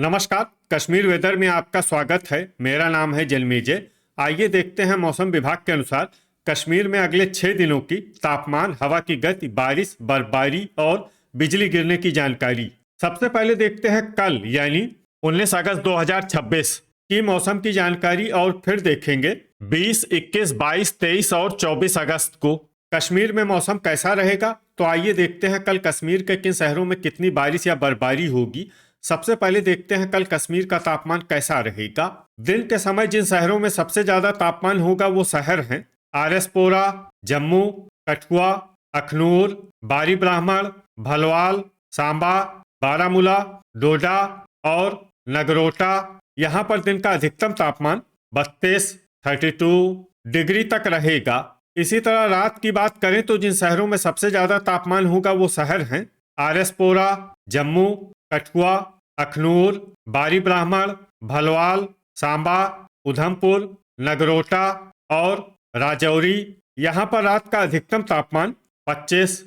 नमस्कार। कश्मीर वेदर में आपका स्वागत है। मेरा नाम है जलमेजय। आइए देखते हैं मौसम विभाग के अनुसार कश्मीर में अगले 6 दिनों की तापमान, हवा की गति, बारिश, बर्फबारी और बिजली गिरने की जानकारी। सबसे पहले देखते हैं कल यानी 19 अगस्त 2026 की मौसम की जानकारी और फिर देखेंगे 20, 21, 22, 23 और 24 अगस्त को कश्मीर में मौसम कैसा रहेगा। तो आइए देखते हैं कल कश्मीर के किन शहरों में कितनी बारिश या बर्फबारी होगी। सबसे पहले देखते हैं कल कश्मीर का तापमान कैसा रहेगा। दिन के समय जिन शहरों में सबसे ज्यादा तापमान होगा वो शहर हैं आरएसपोरा, जम्मू, कठुआ, अखनूर, बारी ब्राह्मण, भलवाल, सांबा, बारामूला, डोडा और नगरोटा। यहाँ पर दिन का अधिकतम तापमान 32 डिग्री तक रहेगा। इसी तरह रात की बात करें तो जिन शहरों में सबसे ज्यादा तापमान होगा वो शहर हैं आरएसपोरा, जम्मू, कठुआ, अखनूर, बारी ब्राह्मण, भलवाल, सांबा, उधमपुर, नगरोटा और राजौरी। यहाँ पर रात का अधिकतम तापमान 25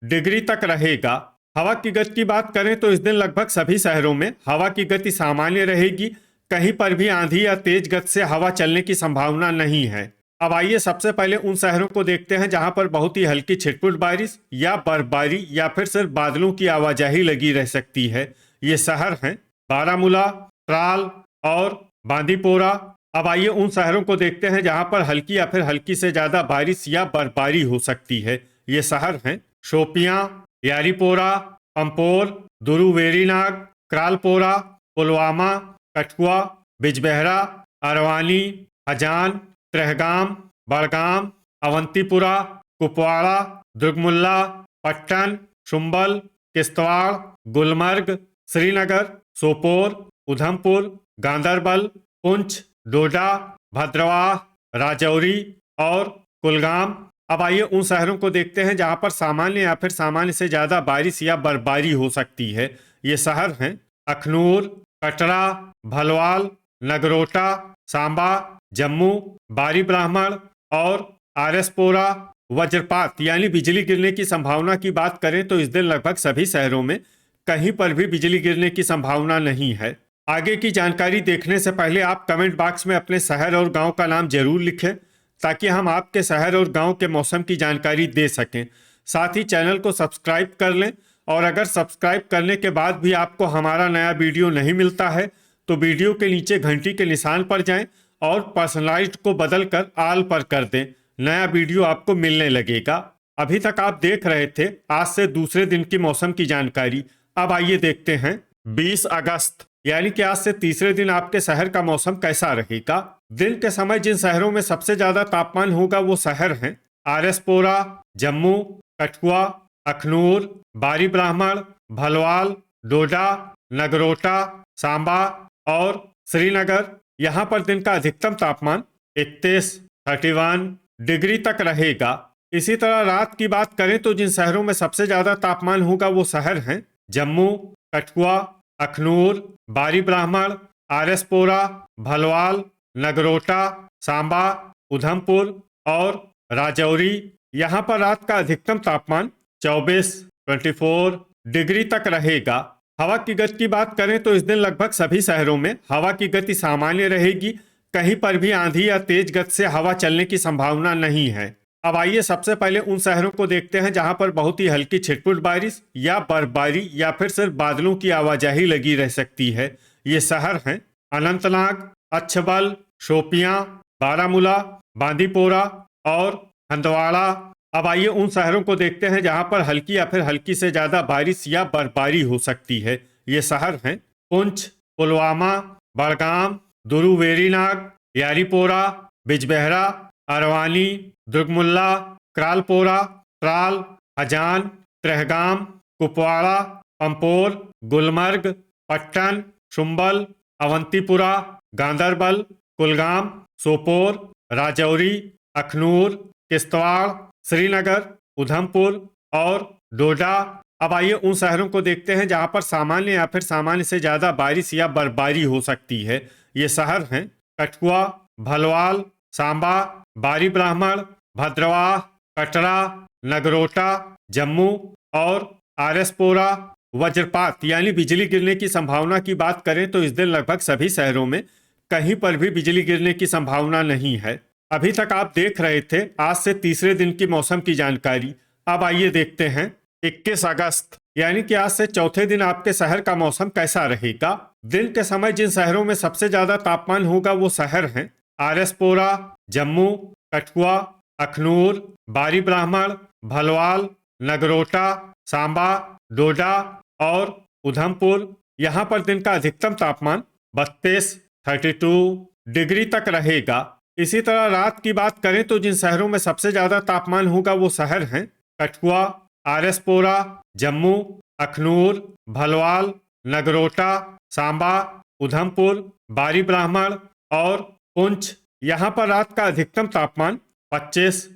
डिग्री तक रहेगा। हवा की गति की बात करें तो इस दिन लगभग सभी शहरों में हवा की गति सामान्य रहेगी। कहीं पर भी आंधी या तेज गति से हवा चलने की संभावना नहीं है। अब आइए सबसे पहले उन शहरों को देखते हैं जहां पर बहुत ही हल्की छिटपुट बारिश या बर्फबारी या फिर सिर्फ बादलों की आवाजाही लगी रह सकती है। ये शहर हैं बारामूला, त्राल और बांदीपोरा। अब आइए उन शहरों को देखते हैं जहां पर हल्की या फिर हल्की से ज्यादा बारिश या बर्फबारी हो सकती है। ये शहर हैं शोपियां, यारीपोरा, पंपोर, दुरुवेरीनाग, क्रालपोरा, पुलवामा, कठुआ, बिजबेहरा, अरवानी, हजान, त्रेहगाम, बड़गाम, अवंतीपुरा, कुपवाड़ा, दुर्गमुल्ला, पट्टन, शुम्बल, किश्तवाड़, गुलमर्ग, श्रीनगर, सोपोर, उधमपुर, गांदरबल, पुंछ, डोडा, भद्रवाह, राजौरी और कुलगाम। अब आइए उन शहरों को देखते हैं जहां पर सामान्य या फिर सामान्य से ज्यादा बारिश या बर्फबारी हो सकती है। ये शहर हैं अखनूर, कटरा, भलवाल, नगरोटा, सांबा, जम्मू, बारी ब्राह्मण और आरएसपोरा। वज्रपात यानी बिजली गिरने की संभावना की बात करें तो इस दिन लगभग सभी शहरों में कहीं पर भी बिजली गिरने की संभावना नहीं है। आगे की जानकारी देखने से पहले आप कमेंट बॉक्स में अपने शहर और गांव का नाम जरूर लिखें ताकि हम आपके शहर और गांव के मौसम की जानकारी दे सकें। साथ ही चैनल को सब्सक्राइब कर लें और अगर सब्सक्राइब करने के बाद भी आपको हमारा नया वीडियो नहीं मिलता है तो वीडियो के नीचे घंटी के निशान पर जाएं और पर्सनलाइज्ड को बदलकर आल पर कर दें। नया वीडियो आपको मिलने लगेगा। अभी तक आप देख रहे थे आज से दूसरे दिन की मौसम की जानकारी। अब आइए देखते हैं 20 अगस्त यानी कि आज से तीसरे दिन आपके शहर का मौसम कैसा रहेगा। दिन के समय जिन शहरों में सबसे ज्यादा तापमान होगा वो शहर हैं आरएसपोरा, जम्मू, कठुआ, अखनूर, बारी ब्राह्मण, भलवाल, डोडा, नगरोटा, सांबा और श्रीनगर। यहाँ पर दिन का अधिकतम तापमान 31 डिग्री तक रहेगा। इसी तरह रात की बात करें तो जिन शहरों में सबसे ज्यादा तापमान होगा वो शहर हैं जम्मू, कठुआ, अखनूर, बारी ब्राह्मण, आरएसपोरा, भलवाल, नगरोटा, सांबा, उधमपुर और राजौरी। यहाँ पर रात का अधिकतम तापमान 24 डिग्री तक रहेगा। हवा की गति की बात करें तो इस दिन लगभग सभी शहरों में हवा की गति सामान्य रहेगी। कहीं पर भी आंधी या तेज गति से हवा चलने की संभावना नहीं है। अब आइए सबसे पहले उन शहरों को देखते हैं जहां पर बहुत ही हल्की छिटपुट बारिश या बर्फबारी या फिर सिर्फ बादलों की आवाजाही लगी रह सकती है। ये शहर हैं अनंतनाग, अच्छबल, शोपियां, बारामूला, बांदीपोरा और हंदवाड़ा। अब आइए उन शहरों को देखते हैं जहां पर हल्की या फिर हल्की से ज्यादा बारिश या बर्फबारी हो सकती है। ये शहर हैं पुंछ, पुलवामा, बड़गाम, दुरुवेरीनाग, यारीपोरा, बिजबेहरा, अरवानी, दुर्गमुल्ला, क्रालपोरा, त्राल, हजान, त्रेहगाम, कुपवाड़ा, पंपोर, गुलमर्ग, पट्टन, शुम्बल, अवंतीपुरा, गांदरबल, कुलगाम, सोपोर, राजौरी, अखनूर, किश्तवाड़, श्रीनगर, उधमपुर और डोडा। अब आइए उन शहरों को देखते हैं जहां पर सामान्य या फिर सामान्य से ज्यादा बारिश या बर्फबारी हो सकती है। ये शहर हैं कठुआ, भलवाल, सांबा, बारी ब्राह्मण, भद्रवाह, कटरा, नगरोटा, जम्मू और आरएसपोरा। वज्रपात यानी बिजली गिरने की संभावना की बात करें तो इस दिन लगभग सभी शहरों में कहीं पर भी बिजली गिरने की संभावना नहीं है। अभी तक आप देख रहे थे आज से तीसरे दिन की मौसम की जानकारी। अब आइए देखते हैं 21 अगस्त यानी कि आज से चौथे दिन आपके शहर का मौसम कैसा रहेगा। दिन के समय जिन शहरों में सबसे ज्यादा तापमान होगा वो शहर हैं आरएसपोरा, जम्मू, कठुआ, अखनूर, बारी ब्राह्मण, भलवाल, नगरोटा, सांबा, डोडा और उधमपुर। यहाँ पर दिन का अधिकतम तापमान 32 डिग्री तक रहेगा। इसी तरह रात की बात करें तो जिन शहरों में सबसे ज्यादा तापमान होगा वो शहर हैं कठुआ, आरएसपोरा, जम्मू, अखनूर, भलवाल, नगरोटा, सांबा, उधमपुर, बारी ब्राह्मण और पुंछ। यहाँ पर रात का अधिकतम तापमान 25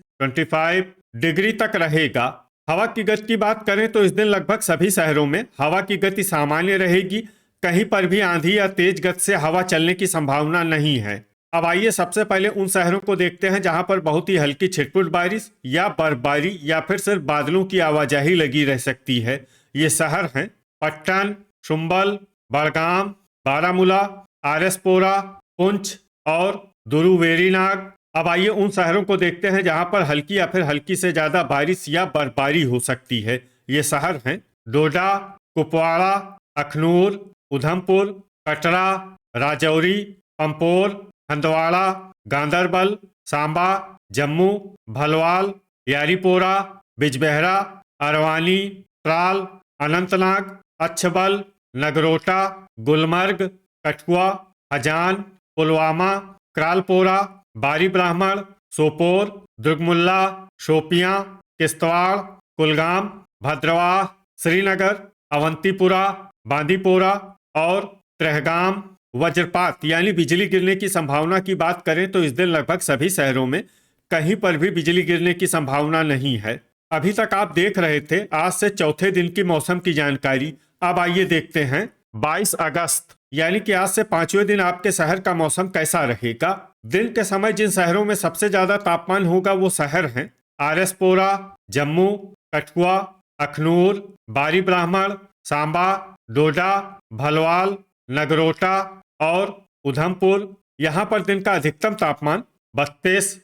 डिग्री तक रहेगा। हवा की गति की बात करें तो इस दिन लगभग सभी शहरों में हवा की गति सामान्य रहेगी। कहीं पर भी आंधी या तेज गति से हवा चलने की संभावना नहीं है। अब आइए सबसे पहले उन शहरों को देखते हैं जहां पर बहुत ही हल्की छिटपुट बारिश या बर्फबारी या फिर सिर्फ बादलों की आवाजाही लगी रह सकती है। ये शहर हैं पट्टन, शुम्बल, बड़गाम, बारामूला, आरएसपोरा, पुंछ और दुरुवेरीनाग। अब आइए उन शहरों को देखते हैं जहां पर हल्की या फिर हल्की से ज्यादा बारिश या बर्फबारी हो सकती है। ये शहर हैं डोडा, कुपवाड़ा, अखनूर, उधमपुर, कटरा, राजौरी, पंपोर, हंदवाड़ा, गांदरबल, सांबा, जम्मू, भलवाल, यारीपोरा, बिजबेहरा, अरवानी, त्राल, अनंतनाग, अच्छबल, नगरोटा, गुलमर्ग, कठुआ, हजान, पुलवामा, क्रालपोरा, बारी ब्राह्मण, सोपोर, दुर्गमुल्ला, शोपियां, किश्तवाड़, कुलगाम, भद्रवाह, श्रीनगर, अवंतीपुरा, बांदीपोरा और त्रेहगाम। वज्रपात यानी बिजली गिरने की संभावना की बात करें तो इस दिन लगभग सभी शहरों में कहीं पर भी बिजली गिरने की संभावना नहीं है। अभी तक आप देख रहे थे आज से चौथे दिन की मौसम की जानकारी। अब आइए देखते हैं 22 अगस्त यानी कि आज से पांचवें दिन आपके शहर का मौसम कैसा रहेगा। दिन के समय जिन शहरों में सबसे ज्यादा तापमान होगा वो शहर हैं आरएसपोरा, जम्मू, कठुआ, अखनूर, बारी ब्राह्मण, सांबा, डोडा, भलवाल, नगरोटा और उधमपुर। यहाँ पर दिन का अधिकतम तापमान 32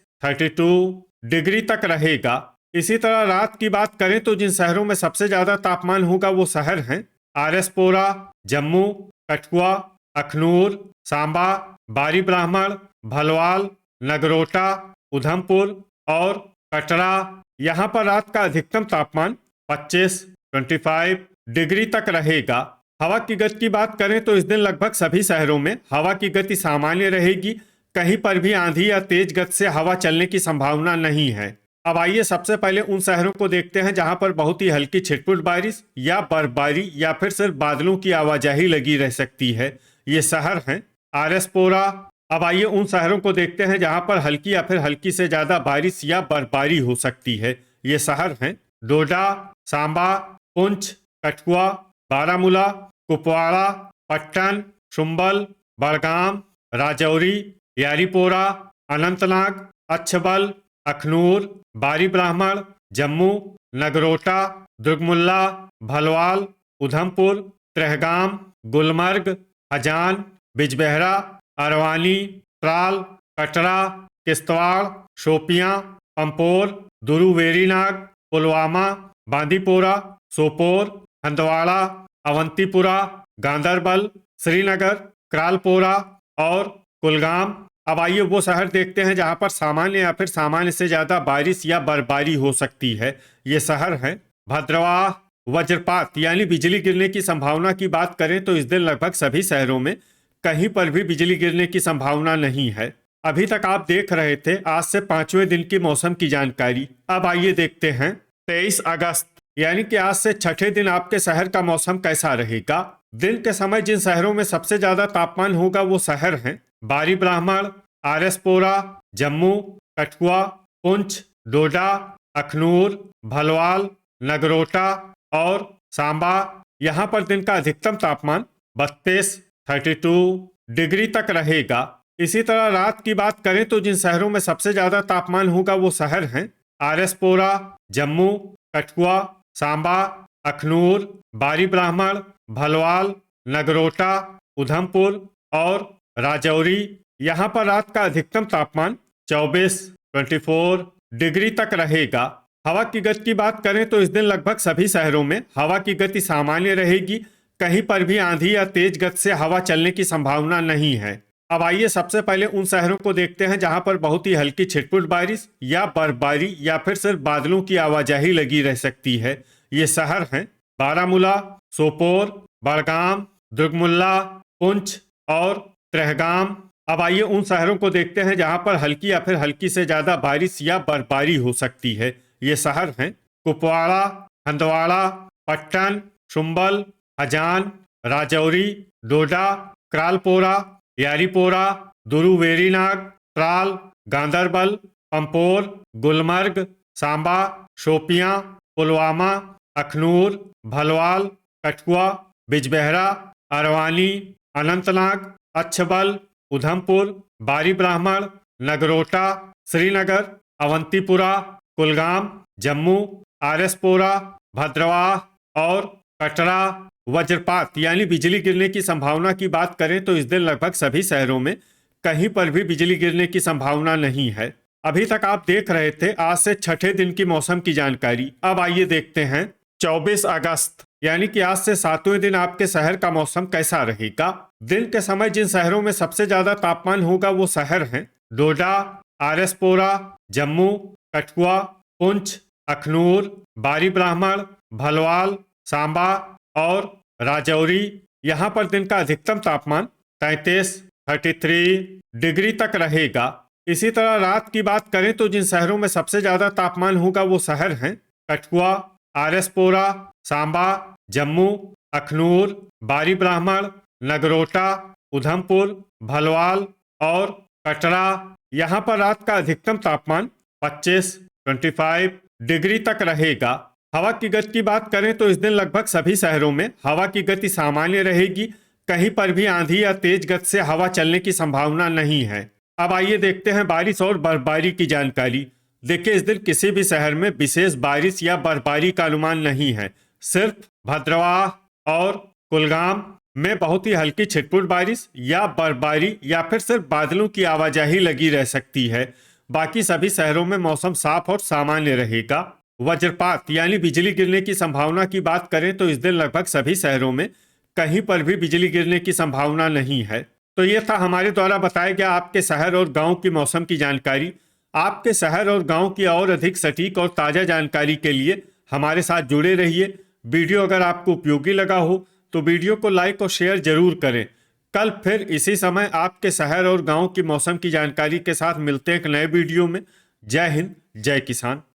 डिग्री तक रहेगा। इसी तरह रात की बात करें तो जिन शहरों में सबसे ज्यादा तापमान होगा वो शहर हैं आरएसपोरा, जम्मू, कठुआ, अखनूर, सांबा, बारी ब्राह्मण, भलवाल, नगरोटा, उधमपुर और कटरा। यहाँ पर रात का अधिकतम तापमान 25 डिग्री तक रहेगा। हवा की गति की बात करें तो इस दिन लगभग सभी शहरों में हवा की गति सामान्य रहेगी। कहीं पर भी आंधी या तेज गति से हवा चलने की संभावना नहीं है। अब आइए सबसे पहले उन शहरों को देखते हैं जहां पर बहुत ही हल्की छिटपुट बारिश या बर्फबारी या फिर सिर्फ बादलों की आवाजाही लगी रह सकती है। ये शहर हैं आरएसपोरा। अब आइए उन शहरों को देखते हैं जहां पर हल्की या फिर हल्की से ज्यादा बारिश या बर्फबारी हो सकती है। ये शहर हैं डोडा, सांबा, पुंछ, कठुआ, बारामूला, कुपवाड़ा, पट्टन, शुम्बल, बड़गाम, राजौरी, यारीपोरा, अनंतनाग, अच्छबल, अखनूर, बारी ब्राह्मण, जम्मू, नगरोटा, दुर्गमुल्ला, भलवाल, उधमपुर, त्रेहगाम, गुलमर्ग, हजान, बिजबेहरा, अरवानी, त्राल, कटरा, किश्तवाड़, शोपियां, पंपोर, दुरुवेरीनाग, पुलवामा, बांदीपोरा, सोपोर, हंदवाड़ा, अवंतीपुरा, गांदरबल, श्रीनगर, क्रालपोरा और कुलगाम। अब आइए वो शहर देखते हैं जहां पर सामान्य या फिर सामान्य से ज्यादा बारिश या बर्फबारी हो सकती है। ये शहर हैं भद्रवाह। वज्रपात यानी बिजली गिरने की संभावना की बात करें तो इस दिन लगभग सभी शहरों में कहीं पर भी बिजली गिरने की संभावना नहीं है। अभी तक आप देख रहे थे आज से पांचवें दिन की मौसम की जानकारी। अब आइए देखते हैं 23 अगस्त यानी कि आज से छठे दिन आपके शहर का मौसम कैसा रहेगा। दिन के समय जिन शहरों में सबसे ज्यादा तापमान होगा वो शहर हैं बारी ब्राह्मण, आरएसपोरा, जम्मू, कठुआ, पुंछ, डोडा, अखनूर, भलवाल, नगरोटा और सांबा। यहाँ पर दिन का अधिकतम तापमान 32 डिग्री तक रहेगा। इसी तरह रात की बात करें तो जिन शहरों में सबसे ज्यादा तापमान होगा वो शहर हैं आरएसपोरा, जम्मू, कठुआ, सांबा, अखनूर, बारी ब्राह्मण, भलवाल, नगरोटा, उधमपुर और राजौरी। यहाँ पर रात का अधिकतम तापमान 24 डिग्री तक रहेगा। हवा की गति की बात करें तो इस दिन लगभग सभी शहरों में हवा की गति सामान्य रहेगी। कहीं पर भी आंधी या तेज गति से हवा चलने की संभावना नहीं है। अब आइए सबसे पहले उन शहरों को देखते हैं जहां पर बहुत ही हल्की छिटपुट बारिश या बर्फबारी या फिर सिर्फ बादलों की आवाजाही लगी रह सकती है। ये शहर हैं बारामूला, सोपोर, बड़गाम, दुर्गमुल्ला, पुंछ और त्रेहगाम। अब आइए उन शहरों को देखते हैं जहां पर हल्की या फिर हल्की से ज्यादा बारिश या बर्फबारी हो सकती है। ये शहर हैं कुपवाड़ा, हंदवाड़ा, पट्टन, शुम्बल, हजान, राजौरी, डोडा, क्रालपोरा, यारीपोरा, दुरुवेरीनाग, ट्राल, गांदरबल, पंपोर, गुलमर्ग, सांबा, शोपियां, पुलवामा, अखनूर, भलवाल, कठुआ, बिजबेहरा, अरवानी, अनंतनाग, अच्छबल, उधमपुर, बारी ब्राह्मण, नगरोटा, श्रीनगर, अवंतीपुरा, कुलगाम, जम्मू, आरएसपोरा, भद्रवाह और कटरा। वज्रपात यानी बिजली गिरने की संभावना की बात करें तो इस दिन लगभग सभी शहरों में कहीं पर भी बिजली गिरने की संभावना नहीं है। अभी तक आप देख रहे थे आज से छठे दिन की मौसम की जानकारी। अब आइए देखते हैं 24 अगस्त यानी कि आज से 7वें दिन आपके शहर का मौसम कैसा रहेगा। दिन के समय जिन शहरों में सबसे ज्यादा तापमान होगा वो शहर हैं डोडा, आरएसपोरा, जम्मू, कठुआ, पुंछ, अखनूर, बारी ब्राह्मण, भलवाल, सांबा और राजौरी। यहाँ पर दिन का अधिकतम तापमान 33 डिग्री तक रहेगा। इसी तरह रात की बात करें तो जिन शहरों में सबसे ज्यादा तापमान होगा वो शहर हैं कठुआ, आरएसपोरा, सांबा, जम्मू, अखनूर, बारी ब्राह्मण, नगरोटा, उधमपुर, भलवाल और कटरा। यहाँ पर रात का अधिकतम तापमान 25 डिग्री तक रहेगा। हवा की गति की बात करें तो इस दिन लगभग सभी शहरों में हवा की गति सामान्य रहेगी। कहीं पर भी आंधी या तेज गति से हवा चलने की संभावना नहीं है। अब आइए देखते हैं बारिश और बर्फबारी की जानकारी। देखिए इस दिन किसी भी शहर में विशेष बारिश या बर्फबारी का अनुमान नहीं है। सिर्फ भद्रवाह और कुलगाम में बहुत ही हल्की छिटपुट बारिश या बर्फबारी या फिर सिर्फ बादलों की आवाजाही लगी रह सकती है। बाकी सभी शहरों में मौसम साफ और सामान्य रहेगा। वज्रपात यानी बिजली गिरने की संभावना की बात करें तो इस दिन लगभग सभी शहरों में कहीं पर भी बिजली गिरने की संभावना नहीं है। तो ये था हमारे द्वारा बताया गया आपके शहर और गांव की मौसम की जानकारी। आपके शहर और गांव की और अधिक सटीक और ताज़ा जानकारी के लिए हमारे साथ जुड़े रहिए। वीडियो अगर आपको उपयोगी लगा हो तो वीडियो को लाइक और शेयर जरूर करें। कल फिर इसी समय आपके शहर और गांव की मौसम की जानकारी के साथ मिलते हैं एक नए वीडियो में। जय हिंद, जय किसान।